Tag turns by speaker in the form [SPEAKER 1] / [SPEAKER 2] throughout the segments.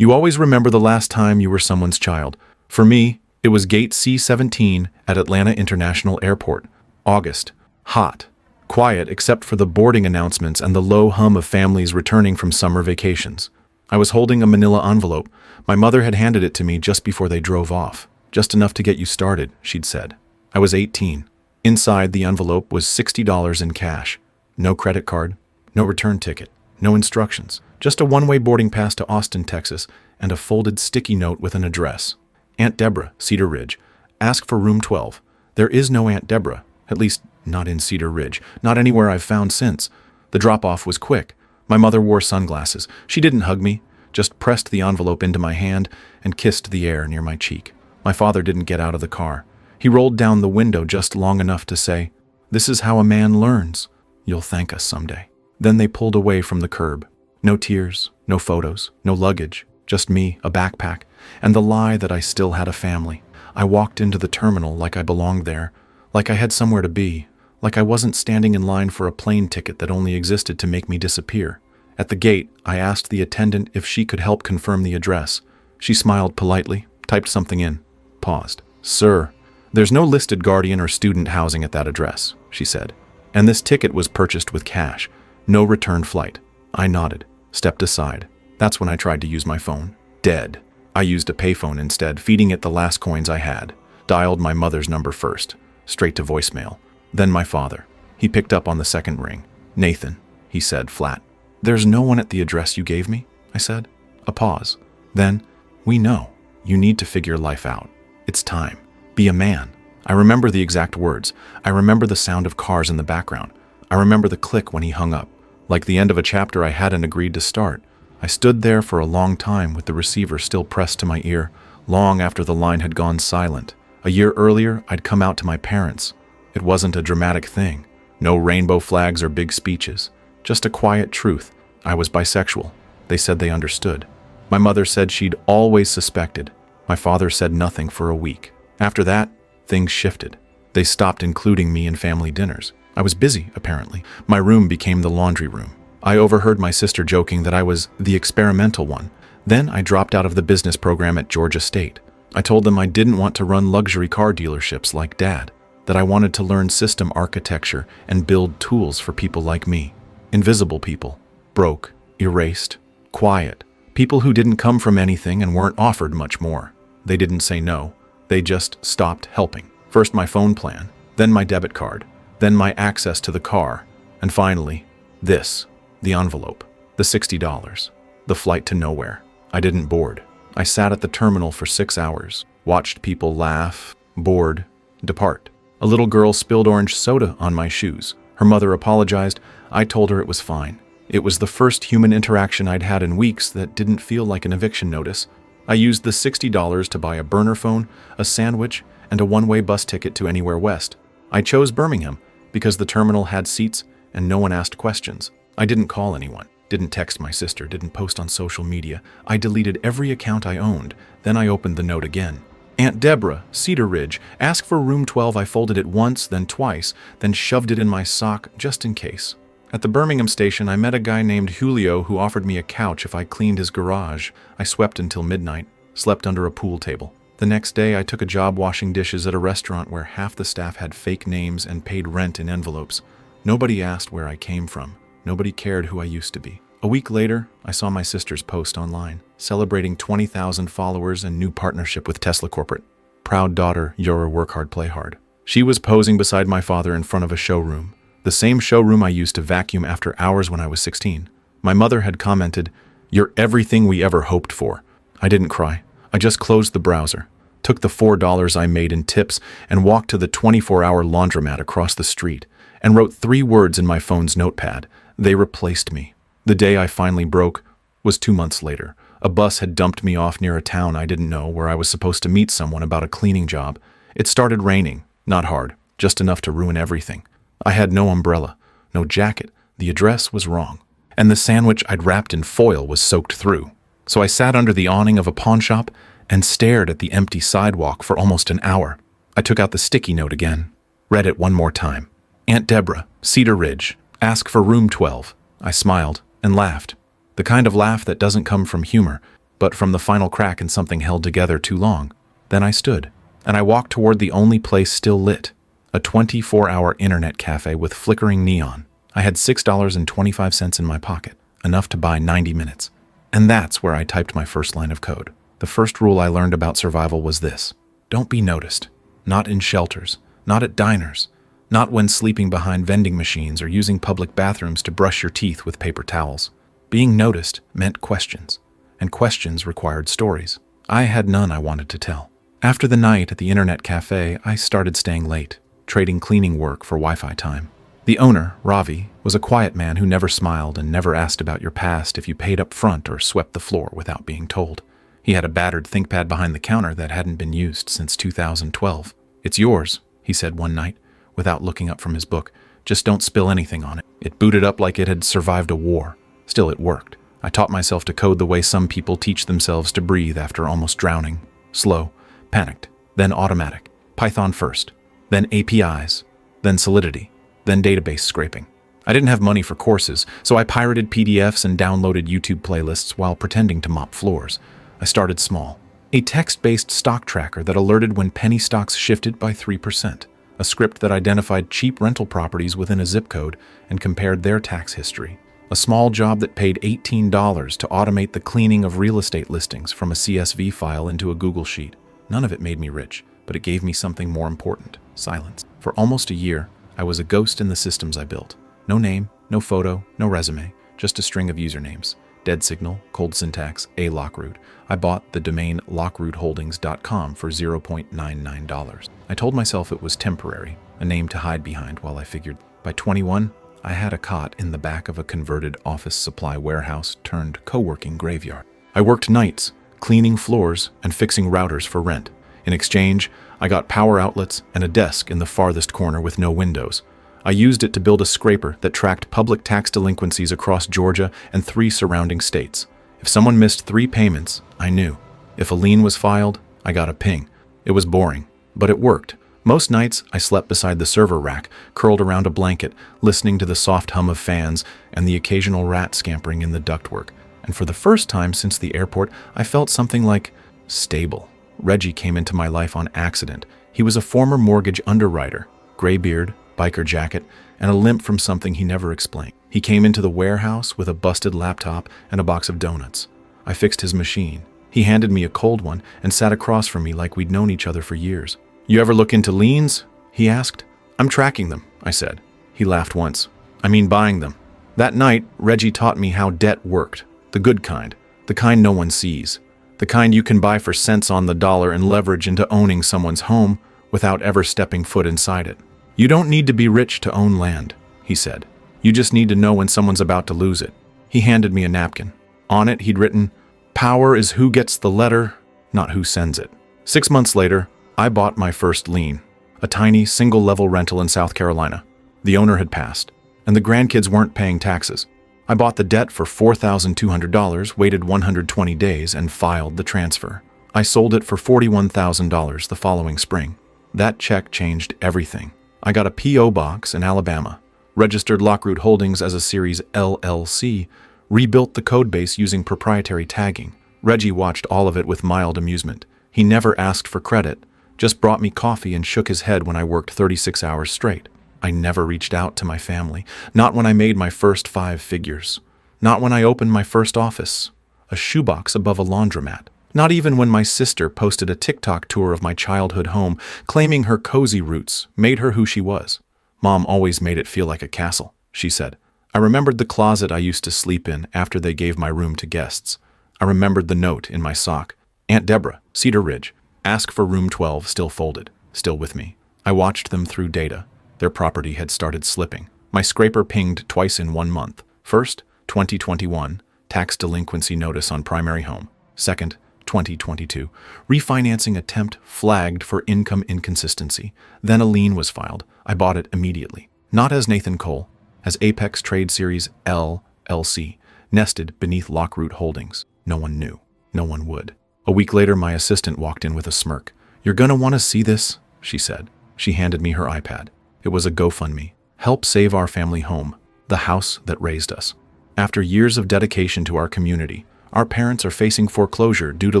[SPEAKER 1] You always remember the last time you were someone's child. For me, it was Gate C-17 at Atlanta International Airport. August. Hot. Quiet except for the boarding announcements and the low hum of families returning from summer vacations. I was holding a manila envelope. My mother had handed it to me just before they drove off. Just enough to get you started, she'd said. I was 18. Inside the envelope was $60 in cash. No credit card, no return ticket, no instructions. Just a one-way boarding pass to Austin, Texas, and a folded sticky note with an address. Aunt Deborah, Cedar Ridge. Ask for room 12. There is no Aunt Deborah, at least not in Cedar Ridge, not anywhere I've found since. The drop-off was quick. My mother wore sunglasses. She didn't hug me, just pressed the envelope into my hand and kissed the air near my cheek. My father didn't get out of the car. He rolled down the window just long enough to say, "This is how a man learns. You'll thank us someday." Then they pulled away from the curb. No tears, no photos, no luggage, just me, a backpack, and the lie that I still had a family. I walked into the terminal like I belonged there, like I had somewhere to be, like I wasn't standing in line for a plane ticket that only existed to make me disappear. At the gate, I asked the attendant if she could help confirm the address. She smiled politely, typed something in, paused. "Sir, there's no listed guardian or student housing at that address," she said. "And this ticket was purchased with cash. No return flight." I nodded, stepped aside. That's when I tried to use my phone. Dead. I used a payphone instead, feeding it the last coins I had. Dialed my mother's number first, straight to voicemail. Then my father. He picked up on the second ring. "Nathan," he said flat. "There's no one at the address you gave me," I said. A pause. Then, "We know. You need to figure life out. It's time. Be a man." I remember the exact words. I remember the sound of cars in the background. I remember the click when he hung up. Like the end of a chapter I hadn't agreed to start. I stood there for a long time with the receiver still pressed to my ear, long after the line had gone silent. A year earlier, I'd come out to my parents. It wasn't a dramatic thing. No rainbow flags or big speeches. Just a quiet truth. I was bisexual. They said they understood. My mother said she'd always suspected. My father said nothing for a week. After that, things shifted. They stopped including me in family dinners. I was busy, apparently. My room became the laundry room. I overheard my sister joking that I was the experimental one. Then I dropped out of the business program at Georgia State. I told them I didn't want to run luxury car dealerships like Dad, that I wanted to learn system architecture and build tools for people like me. Invisible people. Broke, erased, quiet. People who didn't come from anything and weren't offered much more. They didn't say no. They just stopped helping. First my phone plan, then my debit card, then my access to the car, and finally, this, the envelope, the $60, the flight to nowhere. I didn't board. I sat at the terminal for 6 hours, watched people laugh, board, depart. A little girl spilled orange soda on my shoes. Her mother apologized. I told her it was fine. It was the first human interaction I'd had in weeks that didn't feel like an eviction notice. I used the $60 to buy a burner phone, a sandwich, and a one-way bus ticket to anywhere west. I chose Birmingham because the terminal had seats and no one asked questions. I didn't call anyone, didn't text my sister, didn't post on social media. I deleted every account I owned. Then I opened the note again. "Aunt Deborah, Cedar Ridge, ask for room 12." I folded it once, then twice, then shoved it in my sock just in case. At the Birmingham station, I met a guy named Julio who offered me a couch if I cleaned his garage. I swept until midnight, slept under a pool table. The next day, I took a job washing dishes at a restaurant where half the staff had fake names and paid rent in envelopes. Nobody asked where I came from. Nobody cared who I used to be. A week later, I saw my sister's post online, celebrating 20,000 followers and new partnership with Tesla Corporate. "Proud daughter, you're a work hard, play hard." She was posing beside my father in front of a showroom. The same showroom I used to vacuum after hours when I was 16. My mother had commented, "You're everything we ever hoped for." I didn't cry. I just closed the browser, took the $4 I made in tips, and walked to the 24-hour laundromat across the street, and wrote 3 words in my phone's notepad. They replaced me. The day I finally broke was 2 months later. A bus had dumped me off near a town I didn't know where I was supposed to meet someone about a cleaning job. It started raining, not hard, just enough to ruin everything. I had no umbrella, no jacket, the address was wrong, and the sandwich I'd wrapped in foil was soaked through. So I sat under the awning of a pawn shop and stared at the empty sidewalk for almost an hour. I took out the sticky note again, read it one more time. "Aunt Deborah, Cedar Ridge, ask for room 12. I smiled and laughed. The kind of laugh that doesn't come from humor. but from the final crack in something held together too long. Then I stood, and I walked toward the only place still lit, a 24-hour internet cafe with flickering neon. I had $6.25 in my pocket, enough to buy 90 minutes. And that's where I typed my first line of code. The first rule I learned about survival was this: don't be noticed. Not in shelters, not at diners, not when sleeping behind vending machines or using public bathrooms to brush your teeth with paper towels. Being noticed meant questions, and questions required stories. I had none I wanted to tell. After the night at the internet cafe, I started staying late, trading cleaning work for Wi-Fi time. The owner, Ravi, was a quiet man who never smiled and never asked about your past if you paid up front or swept the floor without being told. He had a battered ThinkPad behind the counter that hadn't been used since 2012. "It's yours," he said one night, without looking up from his book. "Just don't spill anything on it." It booted up like it had survived a war. Still, it worked. I taught myself to code the way some people teach themselves to breathe after almost drowning. Slow, panicked, then automatic. Python first, then APIs, then Solidity, then database scraping. I didn't have money for courses, so I pirated PDFs and downloaded YouTube playlists while pretending to mop floors. I started small. A text-based stock tracker that alerted when penny stocks shifted by 3%. A script that identified cheap rental properties within a zip code and compared their tax history. A small job that paid $18 to automate the cleaning of real estate listings from a CSV file into a Google Sheet. None of it made me rich, but it gave me something more important: silence. For almost a year, I was a ghost in the systems I built. No name, no photo, no resume, just a string of usernames. Dead Signal, Cold Syntax, A Lockroot. I bought the domain lockrootholdings.com for $0.99. I told myself it was temporary, a name to hide behind while I figured. By 21, I had a cot in the back of a converted office supply warehouse turned co-working graveyard. I worked nights, cleaning floors and fixing routers for rent. In exchange, I got power outlets and a desk in the farthest corner with no windows. I used it to build a scraper that tracked public tax delinquencies across Georgia and 3 surrounding states. If someone missed 3 payments, I knew. If a lien was filed, I got a ping. It was boring, but it worked. Most nights, I slept beside the server rack, curled around a blanket, listening to the soft hum of fans and the occasional rat scampering in the ductwork. And for the first time since the airport, I felt something like stable. Reggie came into my life on accident. He was a former mortgage underwriter, gray beard, biker jacket, and a limp from something he never explained. He came into the warehouse with a busted laptop and a box of donuts. I fixed his machine. He handed me a cold one and sat across from me like we'd known each other for years. "You ever look into liens?" he asked. "I'm tracking them," I said. He laughed once. "I mean buying them." That night, Reggie taught me how debt worked. The good kind. The kind no one sees. The kind you can buy for cents on the dollar and leverage into owning someone's home without ever stepping foot inside it. "You don't need to be rich to own land," he said. "You just need to know when someone's about to lose it." He handed me a napkin. On it, he'd written, "Power is who gets the letter, not who sends it." 6 months later, I bought my first lien, a tiny single-level rental in South Carolina. The owner had passed, and the grandkids weren't paying taxes. I bought the debt for $4,200, waited 120 days, and filed the transfer. I sold it for $41,000 the following spring. That check changed everything. I got a P.O. box in Alabama, registered Lockroot Holdings as a Series LLC, rebuilt the codebase using proprietary tagging. Reggie watched all of it with mild amusement. He never asked for credit, just brought me coffee and shook his head when I worked 36 hours straight. I never reached out to my family, not when I made my first 5 figures, not when I opened my first office, a shoebox above a laundromat, not even when my sister posted a TikTok tour of my childhood home, claiming her cozy roots made her who she was. "Mom always made it feel like a castle," she said. I remembered the closet I used to sleep in after they gave my room to guests. I remembered the note in my sock. "Aunt Deborah, Cedar Ridge, ask for room 12 still folded, still with me." I watched them through data. Their property had started slipping. My scraper pinged twice in 1 month. First, 2021, tax delinquency notice on primary home. Second, 2022, refinancing attempt flagged for income inconsistency. Then a lien was filed. I bought it immediately. Not as Nathan Cole, as Apex Trade Series LLC, nested beneath Lockroot Holdings. No one knew. No one would. A week later, my assistant walked in with a smirk. "You're gonna want to see this," she said. She handed me her iPad. It was a GoFundMe. Help save our family home, the house that raised us. After years of dedication to our community, Our parents are facing foreclosure due to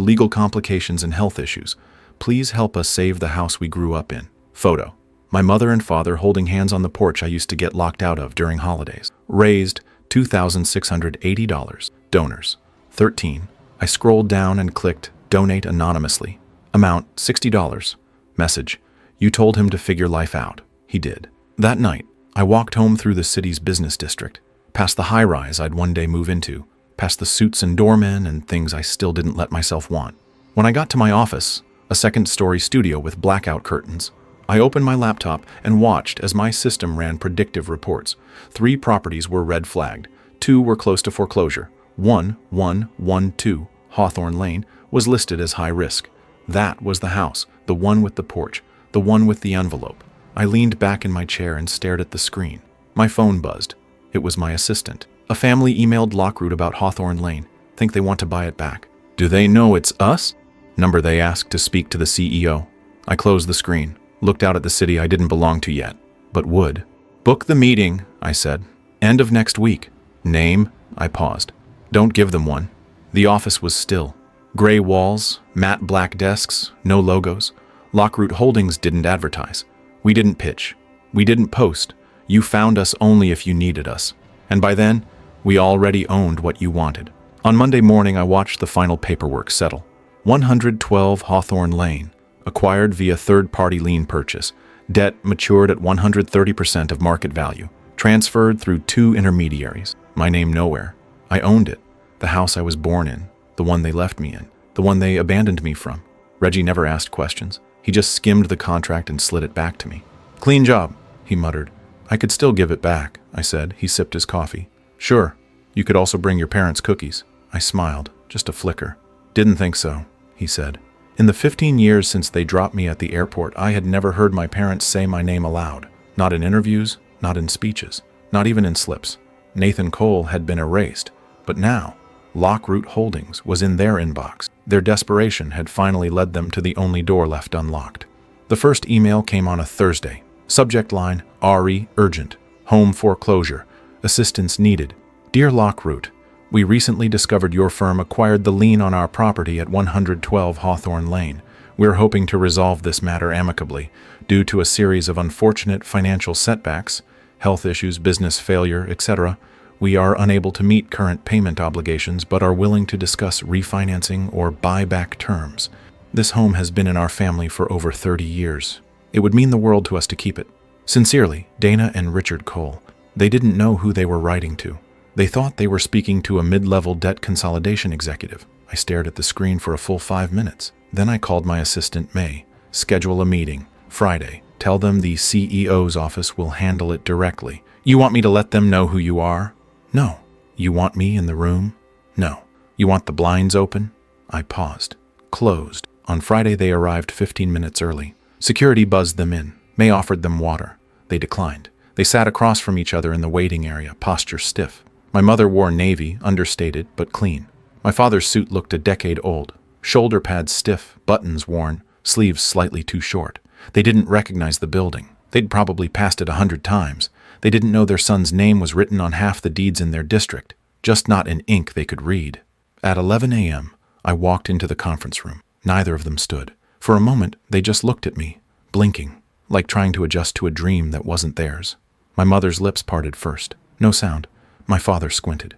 [SPEAKER 1] legal complications and health issues. Please help us save the house we grew up in. Photo. My mother and father holding hands on the porch I used to get locked out of during holidays. Raised $2,680. Donors. 13. I scrolled down and clicked Donate anonymously. Amount $60. Message. You told him to figure life out. He did. That night, I walked home through the city's business district, past the high-rise I'd one day move into, past the suits and doormen and things I still didn't let myself want. When I got to my office, a second-story studio with blackout curtains, I opened my laptop and watched as my system ran predictive reports. 3 properties were red flagged. 2 were close to foreclosure. 1112 Hawthorne Lane was listed as high risk. That was the house, the one with the porch, the one with the envelope. I leaned back in my chair and stared at the screen. My phone buzzed. It was my assistant. A family emailed Lockroot about Hawthorne Lane. Think they want to buy it back. Do they know it's us? Number they asked to speak to the CEO. I closed the screen, looked out at the city I didn't belong to yet, but would. Book the meeting, I said. End of next week. Name? I paused. Don't give them one. The office was still. Gray walls, matte black desks, no logos. Lockroot Holdings didn't advertise. We didn't pitch. We didn't post. You found us only if you needed us. And by then, we already owned what you wanted. On Monday morning, I watched the final paperwork settle. 112 Hawthorne Lane, acquired via third-party lien purchase. Debt matured at 130% of market value. Transferred through 2 intermediaries. My name nowhere. I owned it. The house I was born in. The one they left me in. The one they abandoned me from. Reggie never asked questions. He just skimmed the contract and slid it back to me. Clean job, he muttered. I could still give it back, I said. He sipped his coffee. Sure. You could also bring your parents cookies. I smiled, just a flicker. Didn't think so, he said. In the 15 years since they dropped me at the airport, I had never heard my parents say my name aloud. Not in interviews, not in speeches, not even in slips. Nathan Cole had been erased. But now, Lockroot Holdings was in their inbox. Their desperation had finally led them to the only door left unlocked. The first email came on a Thursday. Subject line, RE Urgent. Home foreclosure. Assistance needed. Dear Lockroot, we recently discovered your firm acquired the lien on our property at 112 Hawthorne Lane. We're hoping to resolve this matter amicably. Due to a series of unfortunate financial setbacks, health issues, business failure, etc., we are unable to meet current payment obligations but are willing to discuss refinancing or buyback terms. This home has been in our family for over 30 years. It would mean the world to us to keep it. Sincerely, Dana and Richard Cole. They didn't know who they were writing to. They thought they were speaking to a mid-level debt consolidation executive. I stared at the screen for a full 5 minutes. Then I called my assistant May. Schedule a meeting. Friday. Tell them the CEO's office will handle it directly. You want me to let them know who you are? No. You want me in the room? No. You want the blinds open? I paused. Closed. On Friday they arrived 15 minutes early. Security buzzed them in. May offered them water. They declined. They sat across from each other in the waiting area, posture stiff. My mother wore navy, understated, but clean. My father's suit looked a decade old. Shoulder pads stiff, buttons worn, sleeves slightly too short. They didn't recognize the building. They'd probably passed it 100 times. They didn't know their son's name was written on half the deeds in their district, just not in ink they could read. At 11 a.m., I walked into the conference room. Neither of them stood. For a moment, they just looked at me, blinking, like trying to adjust to a dream that wasn't theirs. My mother's lips parted first. No sound. My father squinted.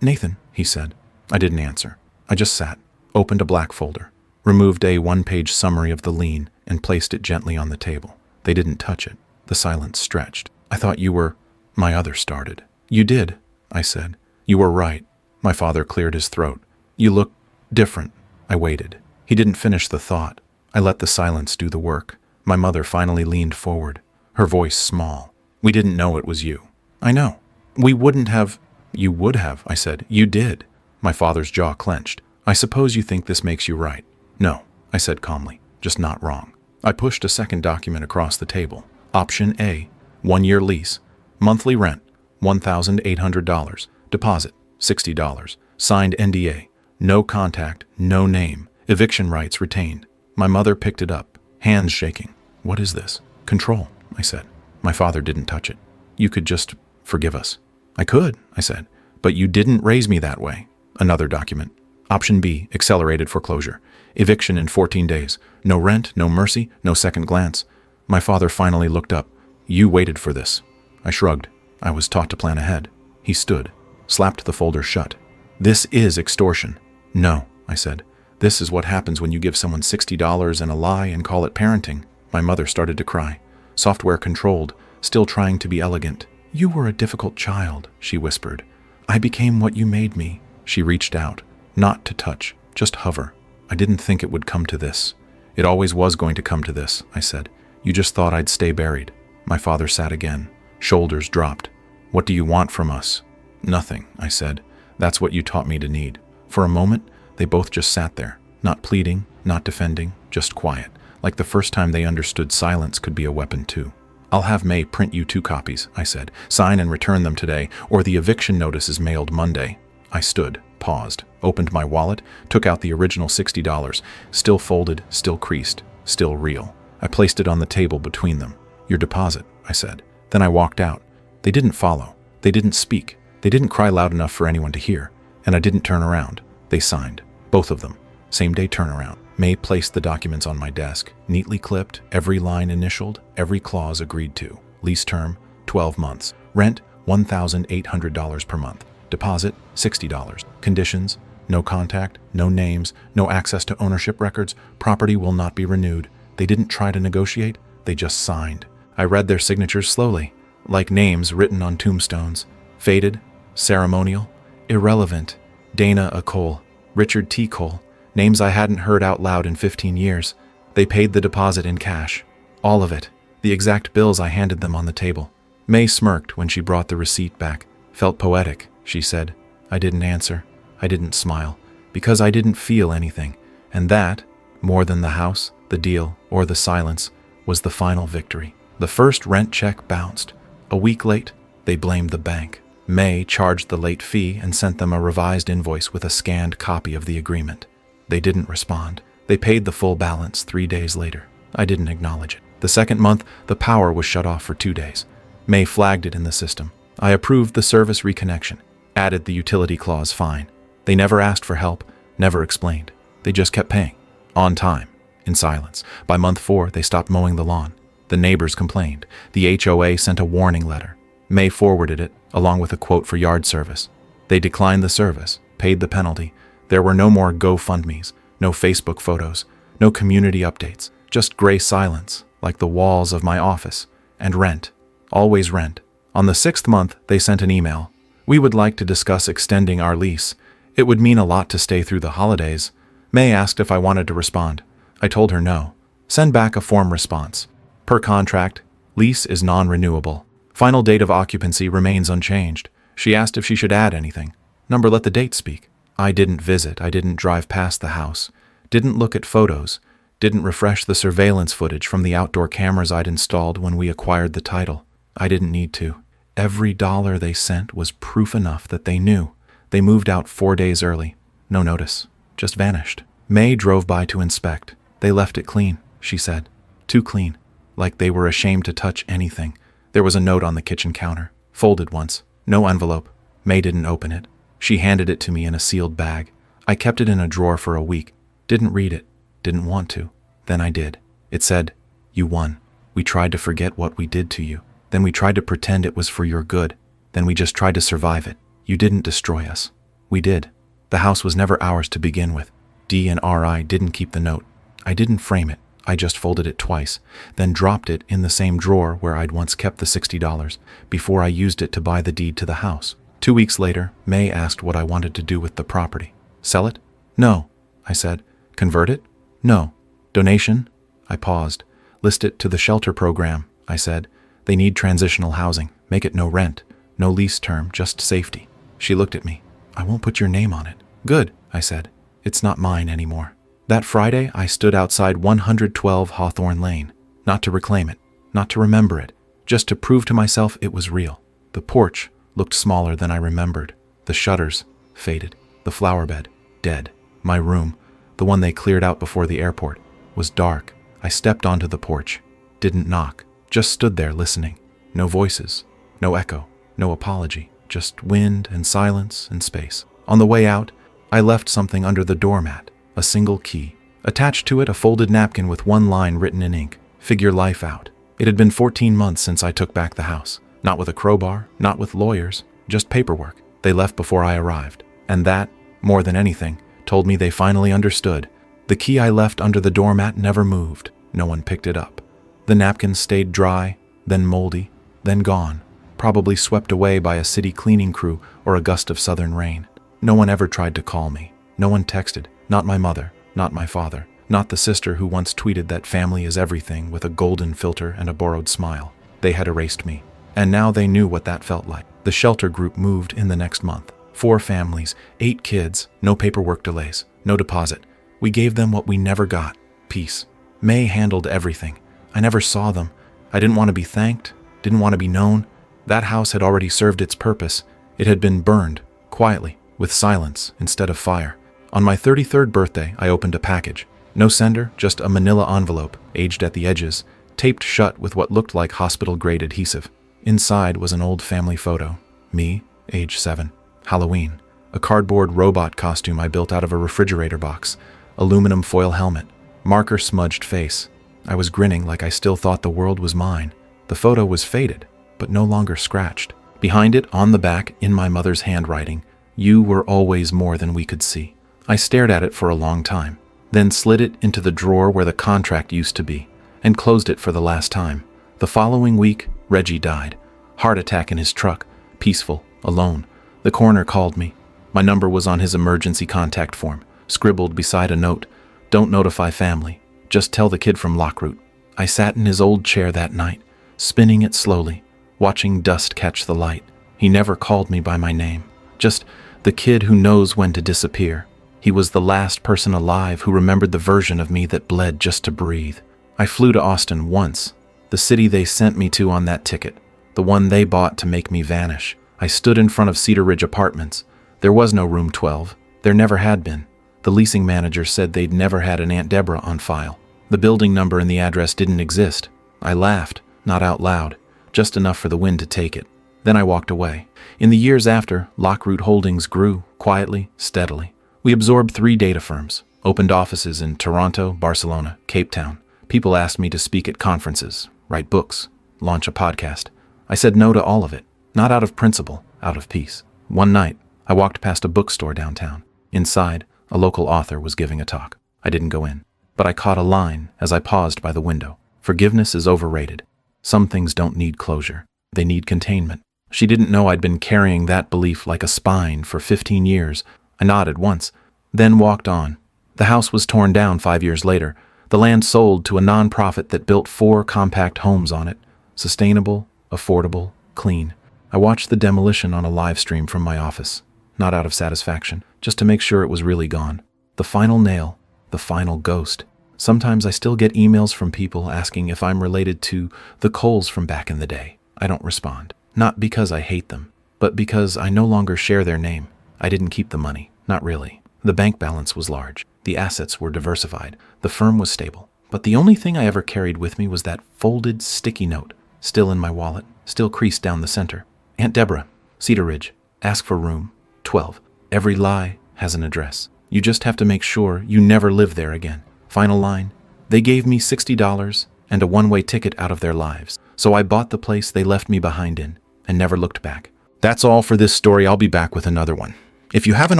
[SPEAKER 1] Nathan, he said. I didn't answer. I just sat, opened a black folder, removed a 1-page summary of the lien, and placed it gently on the table. They didn't touch it. The silence stretched. I thought you were... My other started. You did, I said. You were right. My father cleared his throat. You look different. I waited. He didn't finish the thought. I let the silence do the work. My mother finally leaned forward, her voice small. We didn't know it was you. I know. We wouldn't have... You would have, I said. You did. My father's jaw clenched. I suppose you think this makes you right. No, I said calmly. Just not wrong. I pushed a second document across the table. Option A. 1-year lease. Monthly rent, $1,800. Deposit, $60. Signed NDA. No contact, no name. Eviction rights retained. My mother picked it up, hands shaking. What is this? Control, I said. My father didn't touch it. You could just forgive us. I could, I said, but you didn't raise me that way. Another document. Option B, accelerated foreclosure. Eviction in 14 days. No rent, no mercy, no second glance. My father finally looked up. You waited for this. I shrugged. I was taught to plan ahead. He stood, slapped the folder shut. This is extortion. No, I said. This is what happens when you give someone $60 and a lie and call it parenting. My mother started to cry. Software controlled, still trying to be elegant. You were a difficult child, she whispered. I became what you made me. She reached out, not to touch, just hover. I didn't think it would come to this. It always was going to come to this, I said. You just thought I'd stay buried. My father sat again. Shoulders dropped. What do you want from us? Nothing, I said. That's what you taught me to need. For a moment, they both just sat there, not pleading, not defending, just quiet, like the first time they understood silence could be a weapon too. I'll have May print you 2 copies, I said. Sign and return them today, or the eviction notice is mailed Monday. I stood, paused, opened my wallet, took out the original $60, still folded, still creased, still real. I placed it on the table between them. Your deposit, I said. Then I walked out. They didn't follow. They didn't speak. They didn't cry loud enough for anyone to hear. And I didn't turn around. They signed. Both of them. Same day turnaround. May placed the documents on my desk, neatly clipped, every line initialed, every clause agreed to. Lease term, 12 months. Rent, $1,800 per month. Deposit, $60. Conditions, no contact, no names, no access to ownership records, property will not be renewed. They didn't try to negotiate, they just signed. I read their signatures slowly, like names written on tombstones. Faded, ceremonial, irrelevant. Dana A. Cole, Richard T. Cole, names I hadn't heard out loud in 15 years. They paid the deposit in cash. All of it. The exact bills I handed them on the table. May smirked when she brought the receipt back. Felt poetic, she said. I didn't answer. I didn't smile. Because I didn't feel anything. And that, more than the house, the deal, or the silence, was the final victory. The first rent check bounced. A week late, they blamed the bank. May charged the late fee and sent them a revised invoice with a scanned copy of the agreement. They didn't respond. They paid the full balance 3 days later. I didn't acknowledge it. The second month, the power was shut off for 2 days. May flagged it in the system. I approved the service reconnection, added the utility clause fine. They never asked for help, never explained. They just kept paying. On time, in silence. By month 4, they stopped mowing the lawn. The neighbors complained. The HOA sent a warning letter. May forwarded it, along with a quote for yard service. They declined the service, paid the penalty. There were no more GoFundMes, no Facebook photos, no community updates, just gray silence, like the walls of my office. And rent. Always rent. On the 6th month, they sent an email. We would like to discuss extending our lease. It would mean a lot to stay through the holidays. May asked if I wanted to respond. I told her no. Send back a form response. Per contract, lease is non-renewable. Final date of occupancy remains unchanged. She asked if she should add anything. Number let the date speak. I didn't visit. I didn't drive past the house. Didn't look at photos. Didn't refresh the surveillance footage from the outdoor cameras I'd installed when we acquired the title. I didn't need to. Every dollar they sent was proof enough that they knew. They moved out 4 days early. No notice. Just vanished. May drove by to inspect. They left it clean, she said. Too clean. Like they were ashamed to touch anything. There was a note on the kitchen counter. Folded once. No envelope. May didn't open it. She handed it to me in a sealed bag. I kept it in a drawer for a week. Didn't read it. Didn't want to. Then I did. It said, "You won. We tried to forget what we did to you. Then we tried to pretend it was for your good. Then we just tried to survive it. You didn't destroy us. We did. The house was never ours to begin with. D and RI didn't keep the note. I didn't frame it. I just folded it twice, then dropped it in the same drawer where I'd once kept the $60 before I used it to buy the deed to the house. 2 weeks later, May asked what I wanted to do with the property. Sell it? No, I said. Convert it? No. Donation? I paused. List it to the shelter program, I said. They need transitional housing. Make it no rent. No lease term, just safety. She looked at me. I won't put your name on it. Good, I said. It's not mine anymore. That Friday, I stood outside 112 Hawthorne Lane. Not to reclaim it, not to remember it, just to prove to myself it was real. The porch looked smaller than I remembered. The shutters faded. The flower bed dead. My room, the one they cleared out before the airport, was dark. I stepped onto the porch. Didn't knock. Just stood there listening. No voices. No echo. No apology. Just wind and silence and space. On the way out, I left something under the doormat, a single key. Attached to it, a folded napkin with one line written in ink, "Figure life out." It had been 14 months since I took back the house. Not with a crowbar, not with lawyers, just paperwork. They left before I arrived. And that, more than anything, told me they finally understood. The key I left under the doormat never moved. No one picked it up. The napkin stayed dry, then moldy, then gone, probably swept away by a city cleaning crew or a gust of southern rain. No one ever tried to call me. No one texted. Not my mother, not my father, not the sister who once tweeted that family is everything with a golden filter and a borrowed smile. They had erased me. And now they knew what that felt like. The shelter group moved in the next month. 4 families, 8 kids, no paperwork delays, no deposit. We gave them what we never got, peace. May handled everything. I never saw them. I didn't want to be thanked, didn't want to be known. That house had already served its purpose. It had been burned, quietly, with silence instead of fire. On my 33rd birthday, I opened a package. No sender, just a manila envelope, aged at the edges, taped shut with what looked like hospital-grade adhesive. Inside was an old family photo. Me, age 7. Halloween. A cardboard robot costume I built out of a refrigerator box. Aluminum foil helmet. Marker-smudged face. I was grinning like I still thought the world was mine. The photo was faded, but no longer scratched. Behind it, on the back, in my mother's handwriting, "You were always more than we could see." I stared at it for a long time, then slid it into the drawer where the contract used to be, and closed it for the last time. The following week, Reggie died. Heart attack in his truck. Peaceful, alone. The coroner called me. My number was on his emergency contact form, scribbled beside a note. "Don't notify family. Just tell the kid from Lockroot." I sat in his old chair that night, spinning it slowly, watching dust catch the light. He never called me by my name. Just the kid who knows when to disappear. He was the last person alive who remembered the version of me that bled just to breathe. I flew to Austin once, the city they sent me to on that ticket, the one they bought to make me vanish. I stood in front of Cedar Ridge Apartments. There was no room 12. There never had been. The leasing manager said they'd never had an Aunt Deborah on file. The building number and the address didn't exist. I laughed, not out loud, just enough for the wind to take it. Then I walked away. In the years after, Lockroot Holdings grew, quietly, steadily. We absorbed 3 data firms, opened offices in Toronto, Barcelona, Cape Town. People asked me to speak at conferences, write books, launch a podcast. I said no to all of it, not out of principle, out of peace. One night, I walked past a bookstore downtown. Inside, a local author was giving a talk. I didn't go in, but I caught a line as I paused by the window. "Forgiveness is overrated. Some things don't need closure. They need containment." She didn't know I'd been carrying that belief like a spine for 15 years. I nodded once, then walked on. The house was torn down 5 years later. The land sold to a nonprofit that built 4 compact homes on it. Sustainable, affordable, clean. I watched the demolition on a live stream from my office, not out of satisfaction, just to make sure it was really gone. The final nail, the final ghost. Sometimes I still get emails from people asking if I'm related to the Coles from back in the day. I don't respond. Not because I hate them, but because I no longer share their name. I didn't keep the money. Not really. The bank balance was large. The assets were diversified. The firm was stable. But the only thing I ever carried with me was that folded sticky note, still in my wallet, still creased down the center. "Aunt Deborah, Cedar Ridge, ask for room 12. Every lie has an address. You just have to make sure you never live there again." Final line. They gave me $60 and a one-way ticket out of their lives. So I bought the place they left me behind in and never looked back. That's all for this story. I'll be back with another one. If you haven't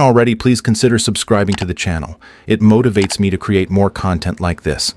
[SPEAKER 1] already, please consider subscribing to the channel. It motivates me to create more content like this.